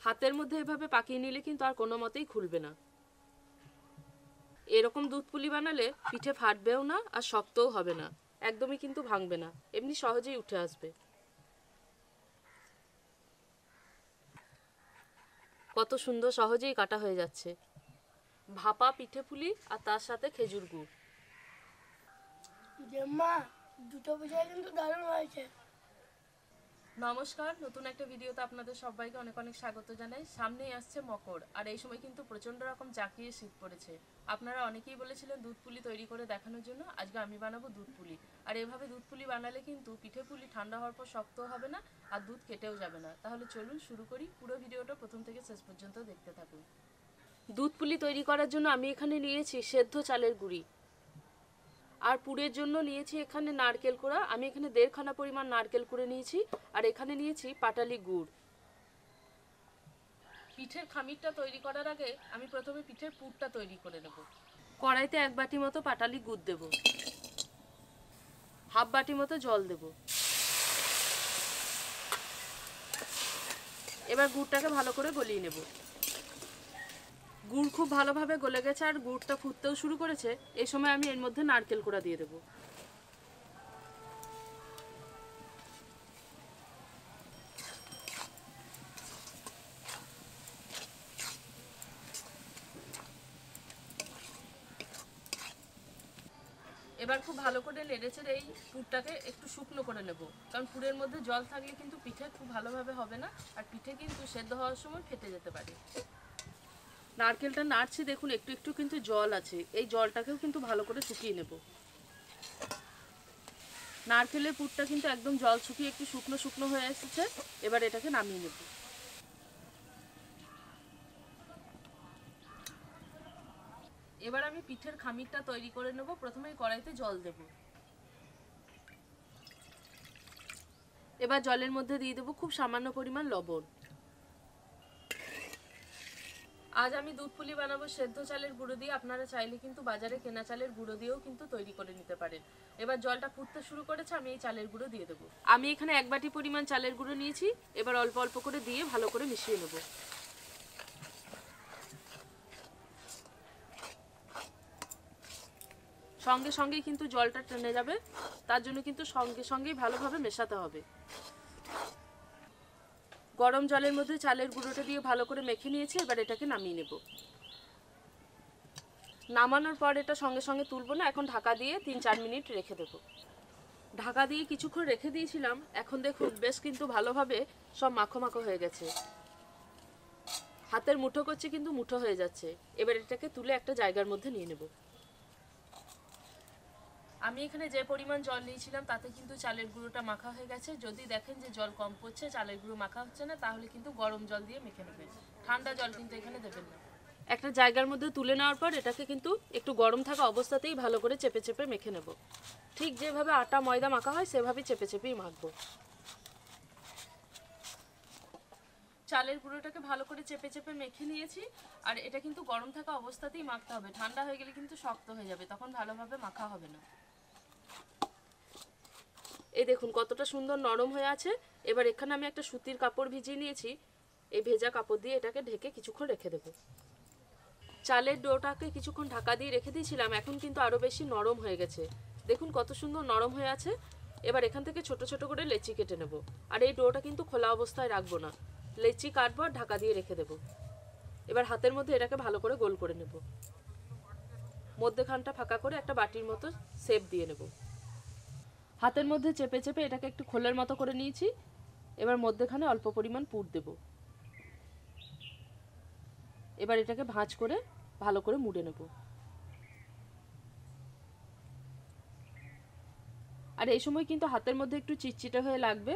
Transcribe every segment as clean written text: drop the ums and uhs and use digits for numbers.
হাতের মধ্যে এভাবে পাকিয়ে নিলে কিন্তু আর কোনো মতেই খুলবে না। এরকম দুধ পুলি বানালে পিঠে ফাটবেও না আর শক্তও হবে না, একদমই কিন্তু ভাঙবে না, এমনি সহজেই উঠে আসবে। কত সুন্দর সহজেই কাটা হয়ে যাচ্ছে। ভাপা পিঠে পুলি আর তার সাথে খেজুর গুড়। মা, দুটো পিঠা কিন্তু দারুণ হয়েছে। নমস্কার, নতুন একটা ভিডিওতে আপনাদের সবাইকে অনেক অনেক স্বাগত জানাই। সামনেই আসছে মকর, আর এই সময় কিন্তু প্রচন্ড রকম জাঁকিয়ে শীত পড়েছে। আপনারা অনেকেই বলেছিলেন দুধ পুলি তৈরি করে দেখানোর জন্য, আজকে আমি বানাবো দুধ পুলি। আর এভাবে দুধ পুলি বানালে কিন্তু পিঠে পুলি ঠান্ডা হওয়ার পর শক্ত হবে না আর দুধ কেটেও যাবে না। তাহলে চলুন শুরু করি, পুরো ভিডিওটা প্রথম থেকে শেষ পর্যন্ত দেখতে থাকুন। দুধ পুলি তৈরি করার জন্য আমি এখানে নিয়েছি সেদ্ধ চালের গুঁড়ি, আর পুরের জন্য নিয়েছি এখানে নারকেল কোড়া। আমি এখানে 1.5 খানা পরিমাণ নারকেল কুড়ে নিয়েছি, আর এখানে নিয়েছি পাটালি গুড়। পিঠের খামিরটা তৈরি করার আগে আমি প্রথমে পিঠের পুরটা তৈরি করে নেব। কড়াইতে 1 বাটি মতো পাটালি গুড় দেব, হাফ বাটি মতো জল দেব। এবার গুড়টাকে ভালো করে গলিয়ে নেব। গুড় খুব ভালোভাবে গলে গেছে আর গুড়টা ফুটতেও শুরু করেছে। এই সময় আমি এর মধ্যে নারকেল কোড়া দিয়ে দেব। এবার খুব ভালো করে নেড়েচেড়ে এই পুরটাকে একটু শুকনো করে নেব, কারণ পুরের মধ্যে জল থাকলে কিন্তু পিঠে খুব ভালোভাবে হবে না, আর পিঠে কিন্তু সেদ্ধ হওয়ার সময় ফেটে যেতে পারে। নারকেলটা নাড়ছি, দেখুন একটু একটু কিন্তু জল আছে, এই জলটাকেও কিন্তু ভালো করে শুকিয়ে নেব। নারকেলের পুরটা কিন্তু একদম জল শুকিয়ে একটু শুকনো শুকনো হয়ে এসেছে। এবার এটাকে নামিয়ে নেব। এবার আমি পিঠের খামিরটা তৈরি করে নেব। প্রথমে কড়াইতে জল দেব। এবার জলের মধ্যে দিয়ে দেবো খুব সামান্য পরিমাণ লবণ। আজ আমি দুধ পুলি বানাবো সেদ্ধ চালের গুঁড়ো দিয়ে, আপনারা চাইলে কিন্তু বাজারে কেনা চালের গুঁড়ো দিয়েও কিন্তু তৈরি করে নিতে পারেন। এবার জলটা ফুটতে শুরু করেছে, আমি এই চালের গুঁড়ো দিয়ে দেবো। আমি এখানে 1 বাটি পরিমাণ চালের গুঁড়ো নিয়েছি, এবার অল্প অল্প করে দিয়ে ভালো করে মিশিয়ে নেব। সঙ্গে সঙ্গেই কিন্তু জলটা টেনে যাবে, তার জন্য কিন্তু সঙ্গে সঙ্গেই ভালোভাবে মেশাতে হবে। গরম জলের মধ্যে চালের গুঁড়োটা দিয়ে ভালো করে মেখে নিয়েছি, এবার এটাকে নামিয়ে নেব। নামানোর পর এটা সঙ্গে সঙ্গে তুলব না, এখন ঢাকা দিয়ে 3-4 মিনিট রেখে দেব। ঢাকা দিয়ে কিছুক্ষণ রেখে দিয়েছিলাম, এখন দেখুন বেশ কিন্তু ভালোভাবে সব মাখো মাখো হয়ে গেছে। হাতের মুঠো করছে কিন্তু মুঠো হয়ে যাচ্ছে। এবার এটাকে তুলে একটা জায়গার মধ্যে নিয়ে নেব। আমি এখানে যে পরিমাণ জল নিয়েছিলাম তাতে কিন্তু চালের গুঁড়োটা মাখা হয়ে গেছে। যদি দেখেন যে জল কম পড়ছে, চালের গুঁড়ো মাখা হচ্ছে না, তাহলে কিন্তু গরম জল দিয়ে মেখে নেবেন। ঠান্ডা জল কিন্তু এখানে দেবেন না। একটা জায়গার মধ্যে তুলে নেওয়ার পর এটাকে কিন্তু একটু গরম থাকা অবস্থাতেই ভালো করে চেপে চেপে মেখে নেব। ঠিক যেভাবে আটা ময়দা মাখা হয় সেভাবেই চেপে চেপেই মাখবো। চালের গুঁড়োটাকে ভালো করে চেপে চেপে মেখে নিয়েছি, আর এটা কিন্তু গরম থাকা অবস্থাতেই মাখতে হবে। ঠান্ডা হয়ে গেলে কিন্তু শক্ত হয়ে যাবে, তখন ভালোভাবে মাখা হবে না। এই দেখুন কতটা সুন্দর নরম হয়ে আছে। এবার এখানে আমি একটা সুতির কাপড় ভিজিয়ে নিয়েছি, এই ভেজা কাপড় দিয়ে এটাকে ঢেকে কিছুক্ষণ রেখে দেবো। চালের ডোটাকে কিছুক্ষণ ঢাকা দিয়ে রেখে দিয়েছিলাম, এখন কিন্তু আরও বেশি নরম হয়ে গেছে। দেখুন কত সুন্দর নরম হয়ে আছে। এবার এখান থেকে ছোট ছোট করে লেচি কেটে নেব, আর এই ডোটা কিন্তু খোলা অবস্থায় রাখবো না, লেচি কাটবো আর ঢাকা দিয়ে রেখে দেবো। এবার হাতের মধ্যে এটাকে ভালো করে গোল করে নেব, মধ্যেখানটা ফাঁকা করে একটা বাটির মতো শেপ দিয়ে নেব। হাতের মধ্যে চেপে চেপে এটাকে একটু খোলের মতো করে নিয়েছি। এবার মধ্যেখানে অল্প পরিমাণ পুর দেব। এবার এটাকে ভাঁজ করে ভালো করে মুড়ে নেব। আর এই সময় কিন্তু হাতের মধ্যে একটু চিটচিটে হয়ে লাগবে।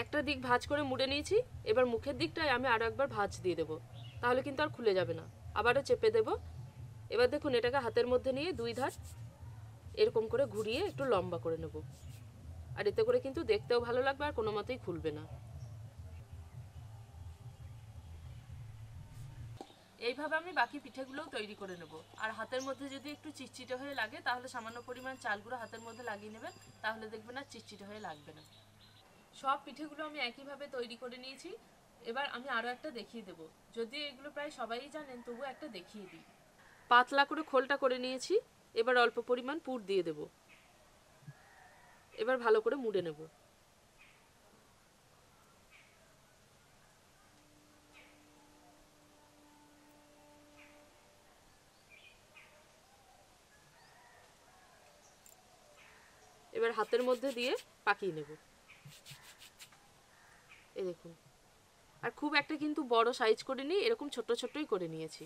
একটা দিক ভাঁজ করে মুড়ে নিয়েছি, এবার মুখের দিকটায় আমি আরও একবার ভাঁজ দিয়ে দেবো, তাহলে কিন্তু আর খুলে যাবে না। আবারও চেপে দেব। এবার দেখুন এটাকে হাতের মধ্যে নিয়ে 2 ধার এরকম করে ঘুরিয়ে একটু লম্বা করে নেব, আর এতে করে কিন্তু দেখতেও ভালো লাগবে আর কোনো মতেই খুলবে না। এইভাবে আমি বাকি পিঠেগুলোও তৈরি করে নেব। আর হাতের মধ্যে যদি একটু চিটচিটে হয়ে লাগে তাহলে সামান্য পরিমাণ চালগুলো হাতের মধ্যে লাগিয়ে নেবেন, তাহলে দেখবেন আর চিটচিটে হয়ে লাগবে না। সব পিঠেগুলো আমি একইভাবে তৈরি করে নিয়েছি। এবার আমি আরো একটা দেখিয়ে দেব। যদিও এগুলো প্রায় সবাই জানেন, তবু একটা দেখিয়ে দিই। পাতলা করে খোলটা করে নিয়েছি। এবার অল্প পরিমাণ পুর দিয়ে দেব। এবার ভালো করে মুড়ে নেব। এবার হাতের মধ্যে দিয়ে পাকিয়ে নেব। এই দেখুন, আর খুব একটা কিন্তু বড় সাইজ করে নিই, এরকম ছোট ছোটই করে নিয়েছি।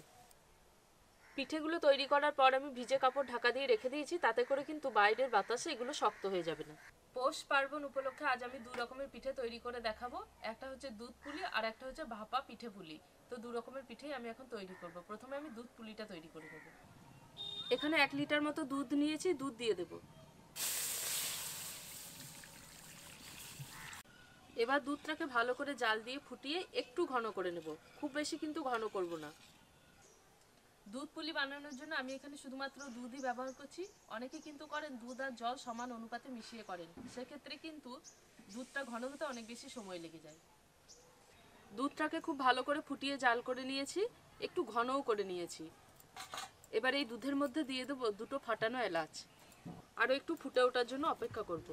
পিঠেগুলো তৈরি করার পর আমি ভিজে কাপড় ঢাকা দিয়ে রেখে দিয়েছি, তাতে করে কিন্তু বাইরের বাতাসে এগুলো শক্ত হয়ে যাবে না। পৌষ পার্বণ উপলক্ষে আজ আমি 2 রকমের পিঠে তৈরি করে দেখাবো। একটা হচ্ছে দুধ পুলি আর একটা হচ্ছে ভাপা পিঠে পুলি। তো 2 রকমের পিঠেই আমি এখন তৈরি করব। প্রথমে আমি দুধ পুলিটা তৈরি করে নেব। এখানে 1 লিটার মতো দুধ নিয়েছি, দুধ দিয়ে দেব। এবার দুধটাকে ভালো করে জাল দিয়ে ফুটিয়ে একটু ঘন করে নেব, খুব বেশি কিন্তু ঘন করব না। দুধ পুলি বানানোর জন্য আমি এখানে শুধুমাত্র দুধই ব্যবহার করছি। অনেকে কিন্তু করেন দুধ আর জল সমান অনুপাতে মিশিয়ে করেন, সেক্ষেত্রে কিন্তু দুধটা ঘন হতে অনেক বেশি সময় লেগে যায়। দুধটাকে খুব ভালো করে ফুটিয়ে জাল করে নিয়েছি, একটু ঘনও করে নিয়েছি। এবার এই দুধের মধ্যে দিয়ে দেবো 2টো ফাটানো এলাচ। আরও একটু ফুটে ওঠার জন্য অপেক্ষা করব।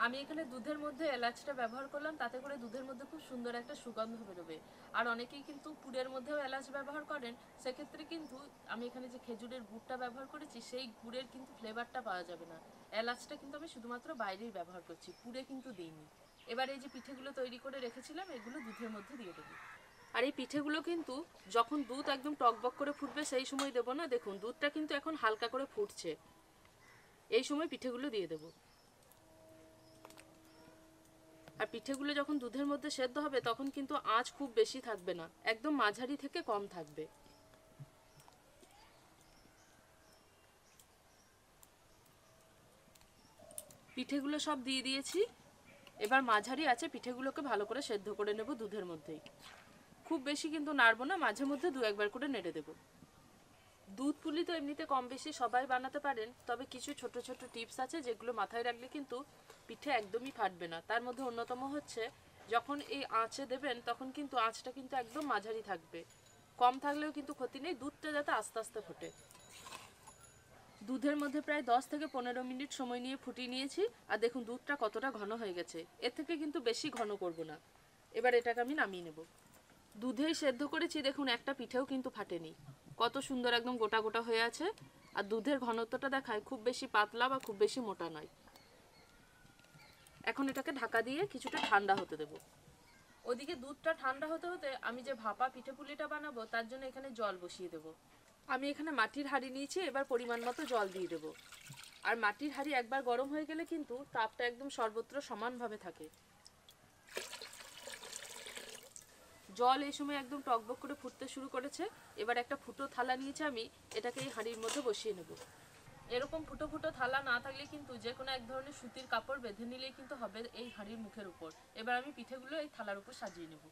আমি এখানে দুধের মধ্যে এলাচটা ব্যবহার করলাম, তাতে করে দুধের মধ্যে খুব সুন্দর একটা সুগন্ধ বেরোবে। আর অনেকেই কিন্তু পুরের মধ্যেও এলাচ ব্যবহার করেন, সেক্ষেত্রে কিন্তু আমি এখানে যে খেজুরের গুড়টা ব্যবহার করেছি, সেই গুড়ের কিন্তু ফ্লেভারটা পাওয়া যাবে না। এলাচটা কিন্তু আমি শুধুমাত্র বাইরেই ব্যবহার করছি, পুরে কিন্তু দিইনি। এবার এই যে পিঠেগুলো তৈরি করে রেখেছিলাম, এগুলো দুধের মধ্যে দিয়ে দেবো। আর এই পিঠেগুলো কিন্তু যখন দুধ একদম টকবক করে ফুটবে সেই সময় দেবো না। দেখুন দুধটা কিন্তু এখন হালকা করে ফুটছে, এই সময় পিঠেগুলো দিয়ে দেবো। আর পিঠেগুলো যখন দুধের মধ্যে সেদ্ধ হবে তখন কিন্তু আঁচ খুব বেশি থাকবে না, একদম মাঝারি থেকে কম থাকবে। পিঠেগুলো সব দিয়ে দিয়েছি। এবার মাঝারি আছে পিঠেগুলোকে ভালো করে সেদ্ধ করে নেব দুধের মধ্যেই। খুব বেশি কিন্তু নাড়বো না, মাঝে মধ্যে 2-1 বার করে নেড়ে দেব। দুধ পুলি তো এমনিতে কম বেশি সবাই বানাতে পারেন, তবে কিছু ছোট ছোট টিপস আছে যেগুলো মাথায় রাখলে কিন্তু পিঠে একদমই ফাটবে না। তার মধ্যে অন্যতম হচ্ছে, যখন এই আঁচে দেবেন তখন কিন্তু আঁচটা কিন্তু একদম মাঝারি থাকবে, কম থাকলেও কিন্তু ক্ষতি নেই, দুধটা যাতে আস্তে আস্তে ফোটে। দুধের মধ্যে প্রায় 10 থেকে 15 মিনিট সময় নিয়ে ফুটিয়ে নিয়েছি। আর দেখুন দুধটা কতটা ঘন হয়ে গেছে, এর থেকে কিন্তু বেশি ঘন করব না। এবার এটাকে আমি নামিয়ে নেব। দুধেই সেদ্ধ করেছি, দেখুন একটা পিঠেও কিন্তু ফাটেনি, কত সুন্দর একদম গোটা গোটা হয়ে আছে। আর দুধের ঘনত্বটা দেখায় খুব বেশি পাতলা বা খুব বেশি মোটা নয়। এখন এটাকে ঢাকা দিয়ে কিছুটা ঠান্ডা হতে দেব। ওদিকে দুধটা ঠান্ডা হতে হতে আমি যে ভাপা পিঠে পুলিটা বানাবো তার জন্য এখানে জল বসিয়ে দেব। আমি এখানে মাটির হাঁড়ি নিয়েছি, এবার পরিমাণ মতো জল দিয়ে দেব। আর মাটির হাঁড়ি একবার গরম হয়ে গেলে কিন্তু তাপটা একদম সর্বত্র সমানভাবে থাকে। জল এই সময় একদম টকবক করে ফুটতে শুরু করেছে। এবার একটা ফুটো থালা নিয়েছি আমি, এটাকে এই হাঁড়ির মধ্যে বসিয়ে নেব। এরকম ফুটো ফুটো থালা না থাকলে কিন্তু যে কোনো এক ধরনের সুতির কাপড় বেঁধে নিলেই কিন্তু হবে এই হাঁড়ির মুখের উপর। এবার আমি পিঠেগুলো এই থালার উপর সাজিয়ে নেব।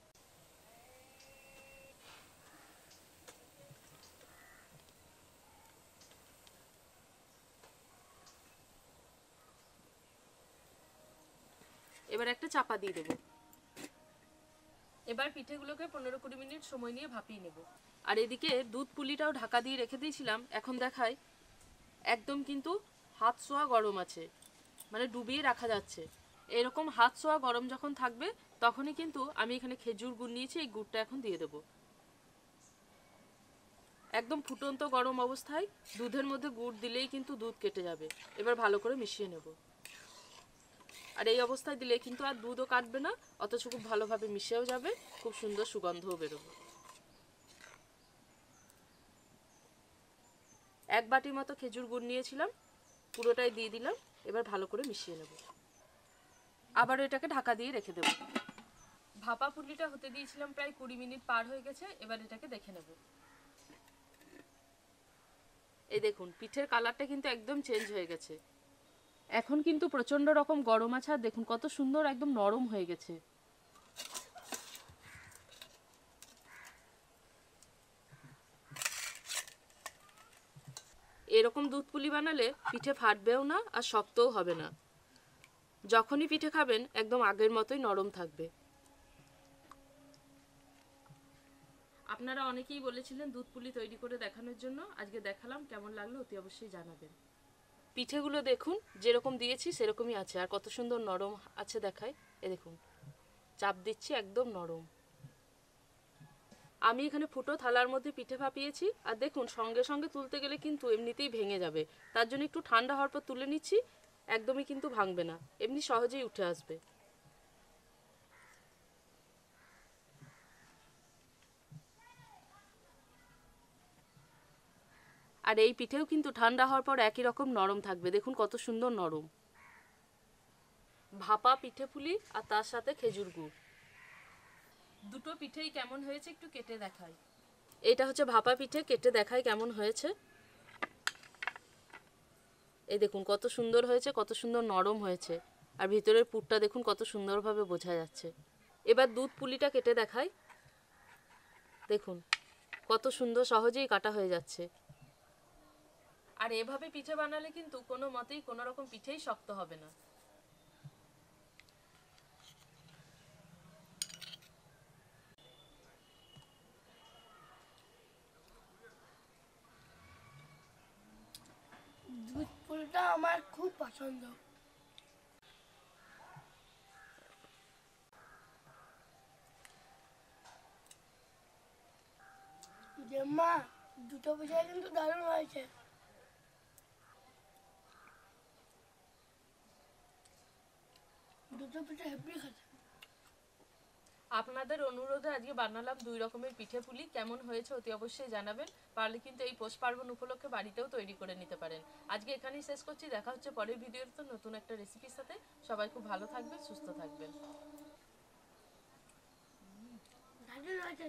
এবার একটা চাপা দিয়ে দেব। এবার পিঠেগুলোকে 15-20 মিনিট সময় নিয়ে ভাপিয়ে নেব। আর এদিকে দুধ পুলিটাও ঢাকা দিয়ে রেখে দিয়েছিলাম, এখন দেখায় একদম কিন্তু হাত ছোঁয়া গরম আছে, মানে ডুবিয়ে রাখা যাচ্ছে। এরকম হাত ছোঁয়া গরম যখন থাকবে তখনই কিন্তু আমি এখানে খেজুর গুড় নিয়েছি, এই গুড়টা এখন দিয়ে দেব। একদম ফুটন্ত গরম অবস্থায় দুধের মধ্যে গুড় দিলেই কিন্তু দুধ কেটে যাবে। এবার ভালো করে মিশিয়ে নেব। আর এই অবস্থায় দিলে কিন্তু আর দুধও কাটবে না, অথচ খুব ভালোভাবে মিশেও যাবে, খুব সুন্দর সুগন্ধও বেরোবে। 1 বাটি মতো খেজুর গুড় নিয়েছিলাম, পুরোটাই দিয়ে দিলাম। এবার ভালো করে মিশিয়ে নেব। আবারও এটাকে ঢাকা দিয়ে রেখে দেব। ভাপা পুলিটা হতে দিয়েছিলাম, প্রায় 20 মিনিট পার হয়ে গেছে। এবার এটাকে দেখে নেব। এই দেখুন পিঠের কালারটা কিন্তু একদম চেঞ্জ হয়ে গেছে। এখন কিন্তু প্রচন্ড রকম গরম আছে, আর দেখুন কত সুন্দর একদম নরম হয়ে গেছে। এরকম দুধ পুলি বানালে পিঠে ফাটবেও না আর শক্তও হবে না। যখনই পিঠে খাবেন একদম আগের মতোই নরম থাকবে। আপনারা অনেকেই বলেছিলেন দুধ পুলি তৈরি করে দেখানোর জন্য, আজকে দেখালাম। কেমন লাগলো অতি অবশ্যই জানাবেন। পিঠেগুলো দেখুন, যেরকম দিয়েছি সেরকমই আছে, আর কত সুন্দর নরম আছে দেখায়। এ দেখুন, চাপ দিচ্ছি, একদম নরম। আমি এখানে ফুটো থালার মধ্যে পিঠে ভাপিয়েছি, আর দেখুন সঙ্গে সঙ্গে তুলতে গেলে কিন্তু এমনিতেই ভেঙে যাবে। তার জন্য একটু ঠান্ডা হওয়ার পর তুলে নিচ্ছি, একদমই কিন্তু ভাঙবে না, এমনি সহজেই উঠে আসবে। আর এই পিঠেও কিন্তু ঠান্ডা হওয়ার পর একই রকম নরম থাকবে, দেখুন কত সুন্দর নরম। ভাপা পিঠে পুলি আর তার সাথে খেজুর গুড়, দুটো পিঠেই কেমন হয়েছে একটু কেটে দেখাই। এটা হচ্ছে ভাপা পিঠে, কেটে দেখাই কেমন হয়েছে। এই দেখুন কত সুন্দর হয়েছে, কত সুন্দর নরম হয়েছে, আর ভিতরের পুরটা দেখুন কত সুন্দরভাবে বোঝা যাচ্ছে। এবার দুধ পুলিটা কেটে দেখাই, দেখুন কত সুন্দর সহজেই কাটা হয়ে যাচ্ছে। আর এভাবে পিঠে বানালে কিন্তু কোনো মতেই কোনো রকম পিঠেই শক্ত হবে না। দুধ পুলিটা আমার খুব পছন্দ। যে মা, দুটো পিঠে কিন্তু দারুণ হয়েছে। দুটো পিঠে হেভি খেতে। আপনাদের অনুরোধে আজকে বানালাম 2 রকমের পিঠে পুলি। কেমন হয়েছে অতি অবশ্যই জানাবেন। পারলে কিন্তু এই পৌষ পার্বণ উপলক্ষে বাড়িতেও তৈরি করে নিতে পারেন। আজকে এখানেই শেষ করছি, দেখা হচ্ছে পরের ভিডিওতে নতুন একটা রেসিপির সাথে। সবাই খুব ভালো থাকবেন, সুস্থ থাকবেন। দারুণ হয়েছে।